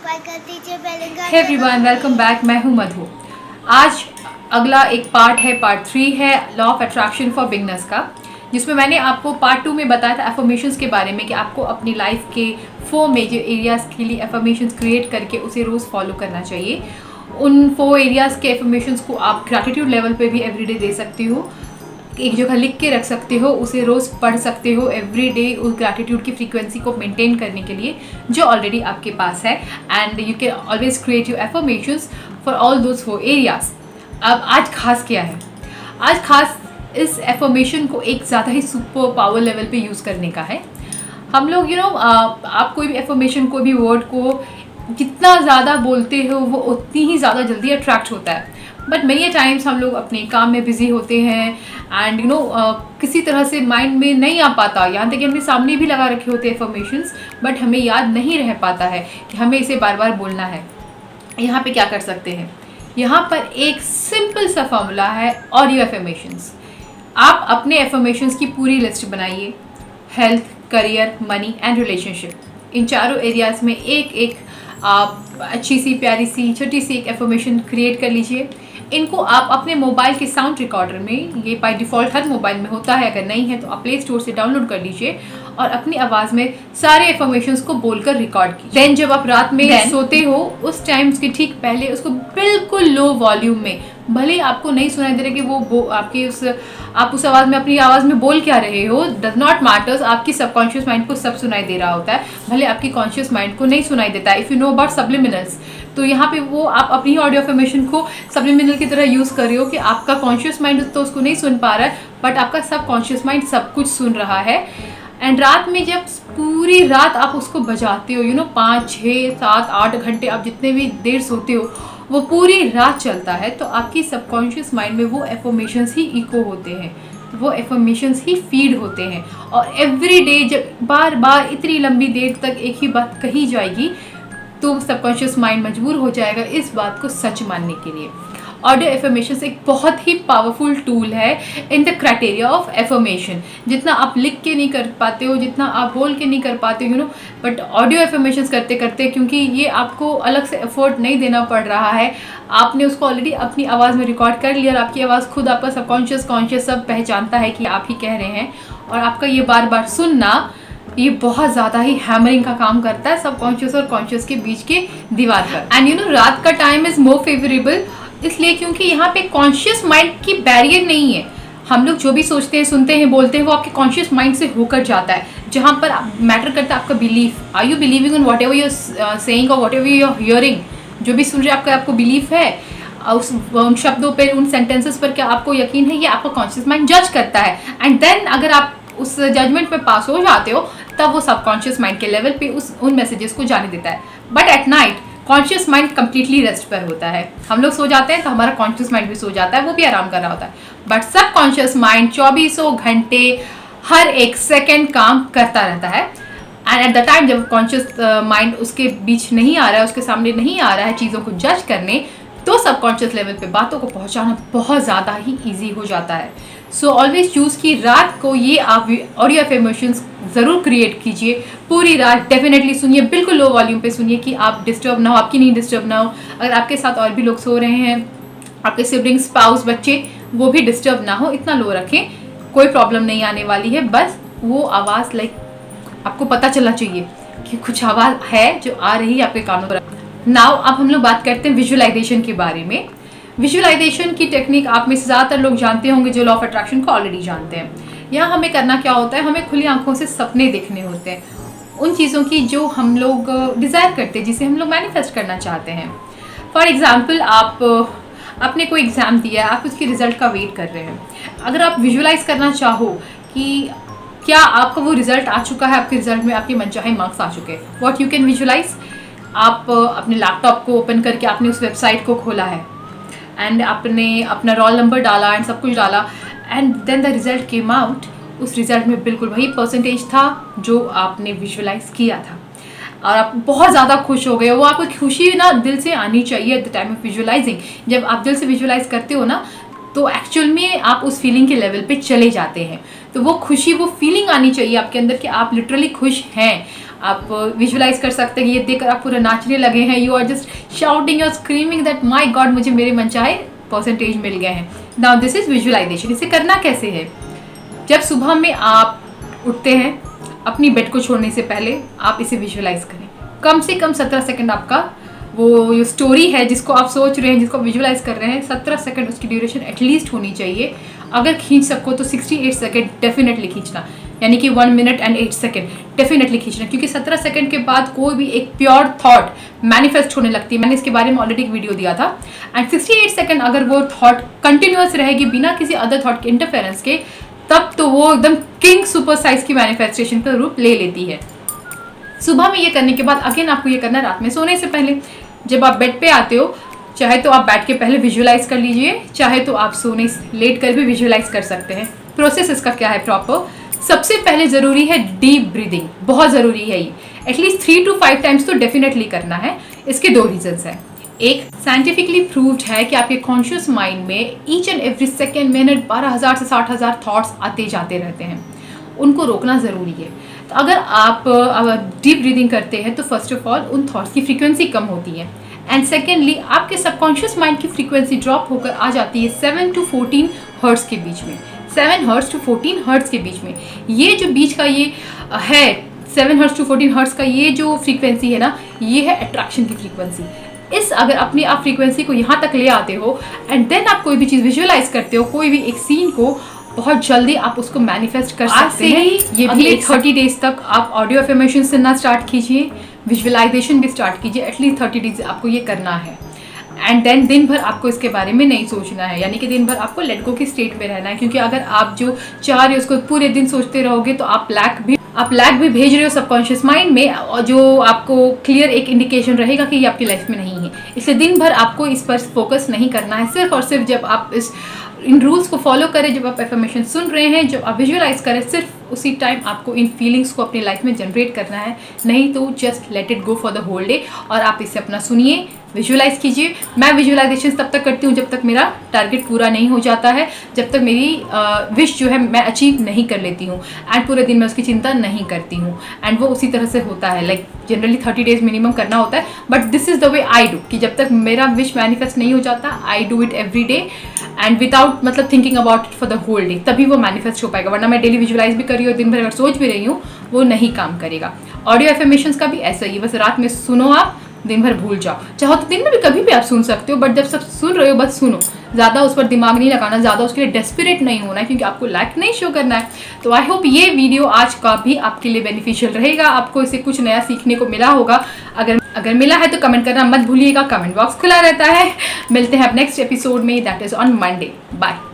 Subscribe कर दीजिए, bell icon. Hey everyone, welcome back. मैं हूं मधु। आज अगला एक पार्ट है, पार्ट 3 है law of attraction for beginners का, जिसमें मैंने आपको पार्ट 2 में बताया था एफर्मेशंस के बारे में कि आपको अपनी लाइफ के 4 मेजर एरियाज़ के लिए एफर्मेशंस क्रिएट करके उसे रोज़ फॉलो करना चाहिए। उन 4 एरियाज़ के एफर्मेशंस को आप ग्रैटिट्यूड लेवल पे भी एवरीडे दे सकती हो, एक जगह लिख के रख सकते हो, उसे रोज़ पढ़ सकते हो एवरी डे, उस ग्रैटिट्यूड की फ्रीक्वेंसी को मेंटेन करने के लिए जो ऑलरेडी आपके पास है। And you can always create your affirmations for all those 4 areas. अब आज खास क्या है? आज खास इस एफर्मेशन को एक ज़्यादा ही सुपर पावर लेवल पे यूज़ करने का है। हम लोग आप कोई भी एफर्मेशन, कोई भी वर्ड को जितना ज़्यादा बोलते हो वो उतनी ही ज़्यादा जल्दी अट्रैक्ट होता है। बट मेनी टाइम्स हम लोग अपने काम में बिजी होते हैं एंड किसी तरह से माइंड में नहीं आ पाता, यहाँ तक कि हमने सामने भी लगा रखे होते हैं एफर्मेशंस, बट हमें याद नहीं रह पाता है कि हमें इसे बार बार बोलना है। यहाँ पे क्या कर सकते हैं? यहाँ पर एक सिंपल सा फॉर्मूला है, ऑडियो एफर्मेशंस। आप अपने एफर्मेशंस की पूरी लिस्ट बनाइए, health, career, money and relationship, इन चारों एरियाज़ में एक एक आप अच्छी सी, प्यारी सी, छोटी सी एक एफर्मेशन क्रिएट कर लीजिए। इनको आप अपने मोबाइल के साउंड रिकॉर्डर में, ये बाय डिफ़ॉल्ट हर मोबाइल में होता है, अगर नहीं है तो आप प्ले स्टोर से डाउनलोड कर लीजिए और अपनी आवाज़ में सारे एफर्मेशंस को बोलकर रिकॉर्ड कीजिए। देन जब आप रात में सोते हो उस टाइम के ठीक पहले उसको बिल्कुल लो वॉल्यूम में, भले ही आपको नहीं सुनाई दे रहा कि वो आप उस आवाज़ में, अपनी आवाज़ में बोल क्या रहे हो, डज नॉट मैटर्स। आपकी सबकॉन्शियस माइंड को सब सुनाई दे रहा होता है, भले आपकी कॉन्शियस माइंड को नहीं सुनाई देता है। इफ़ यू नो अबाउट सब्लिमिनल्स, तो यहाँ पे वो आप अपनी ऑडियो एफर्मेशन को सब्लिमिनल की तरह यूज़ कर रहे हो कि आपका कॉन्शियस माइंड तो उसको नहीं सुन पा रहा है, बट आपका सब कॉन्शियस माइंड सब कुछ सुन रहा है। एंड रात में जब पूरी रात आप उसको बजाते हो, 5, 6, 7, 8 घंटे आप जितने भी देर सोते हो, वो पूरी रात चलता है, तो आपकी सबकॉन्शियस माइंड में वो एफर्मेशंस ही इको होते हैं, वो एफर्मेशंस ही फीड होते हैं। और एवरी डे जब बार बार इतनी लंबी देर तक एक ही बात कही जाएगी तो सबकॉन्शियस माइंड मजबूर हो जाएगा इस बात को सच मानने के लिए। ऑडियो एफर्मेशंस एक बहुत ही पावरफुल टूल है in the criteria of affirmation. जितना आप लिख के नहीं कर पाते हो, जितना आप बोल के नहीं कर पाते हो, बट ऑडियो एफर्मेशंस करते करते, क्योंकि ये आपको अलग से एफर्ट नहीं देना पड़ रहा है, आपने उसको ऑलरेडी अपनी आवाज़ में रिकॉर्ड कर लिया और आपकी आवाज़ खुद, आपका सबकॉन्शियस सब पहचानता है कि आप ही कह रहे हैं। और आपका ये बार बार सुनना, ये बहुत ज़्यादा ही हैमरिंग का काम करता है सबकॉन्शियस और कॉन्शियस के बीच के दीवार पर। एंड रात का टाइम इज़ मोर फेवरेबल, इसलिए क्योंकि यहाँ पे कॉन्शियस माइंड की बैरियर नहीं है। हम लोग जो भी सोचते हैं, सुनते हैं, बोलते हैं, वो आपके कॉन्शियस माइंड से होकर जाता है। जहाँ पर मैटर करता है आपका belief, are you believing in whatever you're saying और वॉट एवर यूर हियरिंग। जो भी सुन रहे आपको बिलीफ है उन शब्दों पर, उन सेंटेंसेस पर क्या आपको यकीन है, ये आपका कॉन्शियस माइंड जज करता है। एंड देन अगर आप उस जजमेंट पे पास हो जाते हो, तब वो सबकॉन्शियस माइंड के लेवल पे उन मैसेजेस को जाने देता है। But at night conscious mind completely rest पर होता है। हम लोग सो जाते हैं तो हमारा कॉन्शियस माइंड भी सो जाता है, वो भी आराम कर रहा होता है। बट सब कॉन्शियस माइंड 24 घंटे हर एक सेकेंड काम करता रहता है। एंड एट द टाइम जब कॉन्शियस माइंड उसके बीच नहीं आ रहा है, उसके सामने नहीं आ रहा है चीज़ों को जज करने, तो सबकॉन्शियस लेवल पे बातों को पहुंचाना बहुत ज़्यादा ही ईजी हो जाता है। सो ऑलवेज चूज़ कि रात को ये आप ऑडियो एफर्मेशंस ज़रूर क्रिएट कीजिए। पूरी रात डेफिनेटली सुनिए, बिल्कुल लो वॉल्यूम पे सुनिए कि आप डिस्टर्ब ना हो, आपकी नींद डिस्टर्ब ना हो। अगर आपके साथ और भी लोग सो रहे हैं, आपके सिबलिंग्स, स्पाउस, बच्चे, वो भी डिस्टर्ब ना हो, इतना लो रखें। कोई प्रॉब्लम नहीं आने वाली है, बस वो आवाज़ आपको पता चलना चाहिए कि कुछ आवाज़ है जो आ रही है आपके कानों पर। नाउ अब हम लोग बात करते हैं विजुअलाइजेशन के बारे में। विजुअलाइजेशन की टेक्निक आप में से ज़्यादातर लोग जानते होंगे जो लॉ ऑफ अट्रैक्शन को ऑलरेडी जानते हैं। यहाँ हमें करना क्या होता है, हमें खुली आंखों से सपने देखने होते हैं उन चीज़ों की जो हम लोग डिज़ायर करते हैं, जिसे हम लोग मैनिफेस्ट करना चाहते हैं। फॉर एग्ज़ाम्पल, आपने कोई एग्ज़ाम दिया है, आप उसके रिज़ल्ट का वेट कर रहे हैं। अगर आप विजुअलाइज करना चाहो कि क्या आपका वो रिज़ल्ट आ चुका है, आपके रिज़ल्ट में आपके मनचाहे मार्क्स आ चुके हैं, व्हाट यू कैन विजुअलाइज, आप अपने लैपटॉप को ओपन करके आपने उस वेबसाइट को खोला है एंड आपने अपना रोल नंबर डाला एंड सब कुछ डाला, and then the result came out. उस रिज़ल्ट में बिल्कुल वही परसेंटेज था जो आपने विजुअलाइज किया था और आप बहुत ज़्यादा खुश हो गए। वो आपको खुशी ना दिल से आनी चाहिए at the time of visualising. जब आप दिल से विजुअलाइज करते हो ना, तो एक्चुअल में आप उस फीलिंग के लेवल पे चले जाते हैं। तो वो खुशी, वो फीलिंग आनी चाहिए आपके अंदर कि आप लिटरली खुश हैं। आप विजुलाइज कर सकते हैं कि ये देखकर आप पूरा नाचने लगे हैं, यू आर जस्ट शाउटिंग और स्क्रीमिंग दैट माई गॉड मुझे मेरे मनचाहे परसेंटेज मिल गए हैं। Now this is visualization. इसे करना कैसे है? जब सुबह में आप उठते हैं, अपनी बेड को छोड़ने से पहले आप इसे विजुअलाइज करें। कम से कम 17 सेकंड आपका वो जो स्टोरी है जिसको आप सोच रहे हैं, जिसको विजुअलाइज कर रहे हैं, 17 सेकंड उसकी ड्यूरेशन एटलीस्ट होनी चाहिए। अगर खींच सको तो 68 सेकंड डेफिनेटली खींचना, यानी कि 1 मिनट एंड 8 सेकंड डेफिनेटली खींचना, क्योंकि 17 सेकंड के बाद कोई भी एक प्योर थॉट मैनिफेस्ट होने लगती है। मैंने इसके बारे में ऑलरेडी एक वीडियो दिया था। एंड 68 सेकंड अगर वो थॉट कंटिन्यूअस रहेगी बिना किसी अदर थॉट के इंटरफेरेंस के, तब तो वो एकदम किंग सुपर साइज की मैनिफेस्टेशन का रूप ले लेती है। सुबह में ये करने के बाद अगेन आपको ये करना है रात में सोने से पहले। जब आप बेड पे आते हो, चाहे तो आप बैठ के पहले विजुअलाइज कर लीजिए, चाहे तो आप सोने लेट कर भी विजुअलाइज कर सकते हैं। प्रोसेस इसका क्या है प्रॉपर? सबसे पहले ज़रूरी है डीप ब्रीदिंग, बहुत ज़रूरी है ये। एटलीस्ट 3 to 5 टाइम्स तो डेफिनेटली करना है। इसके 2 रीजंस हैं। एक, साइंटिफिकली प्रूव्ड है कि आपके कॉन्शियस माइंड में each and every second minute 12,000 से 60,000 थॉट्स आते जाते रहते हैं, उनको रोकना ज़रूरी है। तो अगर आप डीप ब्रीदिंग करते हैं तो फर्स्ट ऑफ ऑल उन थॉट्स की फ्रीक्वेंसी कम होती है, एंड सेकेंडली आपके सबकॉन्शियस माइंड की फ्रीक्वेंसी ड्रॉप होकर आ जाती है 7 to 14 हर्ट्ज के बीच में। 7 हर्ट्ज to 14 हर्ट्ज के बीच में, ये जो बीच का ये है 7 हर्ट्ज to 14 हर्ट्ज का ये जो फ्रीक्वेंसी है ना, ये है अट्रैक्शन की फ्रीक्वेंसी। इस अगर अपनी आप फ्रीक्वेंसी को यहाँ तक ले आते हो एंड देन आप कोई भी चीज़ विजुअलाइज करते हो, कोई भी एक सीन को, बहुत जल्दी आप उसको मैनिफेस्ट कर सकते हैं। ये भी 30 डेज तक आप ऑडियो अफर्मेशन सुनना स्टार्ट कीजिए, विजुअलाइजेशन भी स्टार्ट कीजिए। एटलीस्ट 30 डेज आपको ये करना है। एंड देन दिन भर आपको इसके बारे में नहीं सोचना है, यानी कि दिन भर आपको लेट गो की स्टेट में रहना है, क्योंकि अगर आप जो चाह रहे हो उसको पूरे दिन सोचते रहोगे तो आप लैग भी भेज रहे हो सबकॉन्शियस माइंड में, और जो आपको क्लियर एक इंडिकेशन रहेगा कि ये आपकी लाइफ में नहीं है। इसलिए दिन भर आपको इस पर फोकस नहीं करना है। सिर्फ और सिर्फ जब आप इन रूल्स को फॉलो करें, जब आप एफर्मेशन सुन रहे हैं, जब आप विजुअलाइज करें, सिर्फ उसी टाइम आपको इन फीलिंग्स को अपनी लाइफ में जनरेट करना है। नहीं तो just let it go for the whole day और आप इसे अपना सुनिए, विजुअलाइज कीजिए। मैं विजुअलाइजेशन तब तक करती हूँ जब तक मेरा टारगेट पूरा नहीं हो जाता है, जब तक मेरी विश जो है मैं अचीव नहीं कर लेती हूँ, एंड पूरे दिन मैं उसकी चिंता नहीं करती हूँ। एंड वो उसी तरह से होता है, लाइक जनरली 30 डेज मिनिमम करना होता है, but this is the way I do, कि जब तक मेरा विश मैनिफेस्ट नहीं हो जाता, I do it every day and without मतलब thinking about it for the whole day, तभी वो मैनिफेस्ट हो पाएगा। वरना मैं डेली विजुअलाइज भी कर रही हूँ, दिन भर अगर सोच भी रही हूँ, वो नहीं काम करेगा। ऑडियो एफर्मेशंस का भी ऐसा ही, बस रात में सुनो, आप दिन भर भूल जाओ। चाहो तो दिन में भी कभी भी आप सुन सकते हो, बट जब सब सुन रहे हो बस सुनो, ज़्यादा उस पर दिमाग नहीं लगाना, ज़्यादा उसके लिए डेस्परेट नहीं होना है, क्योंकि आपको लैक नहीं शो करना है। तो आई होप ये वीडियो आज का भी आपके लिए बेनिफिशियल रहेगा, आपको इससे कुछ नया सीखने को मिला होगा। अगर मिला है तो कमेंट करना मत भूलिएगा, कमेंट बॉक्स खुला रहता है। मिलते हैं अब नेक्स्ट एपिसोड में, that is on Monday. Bye.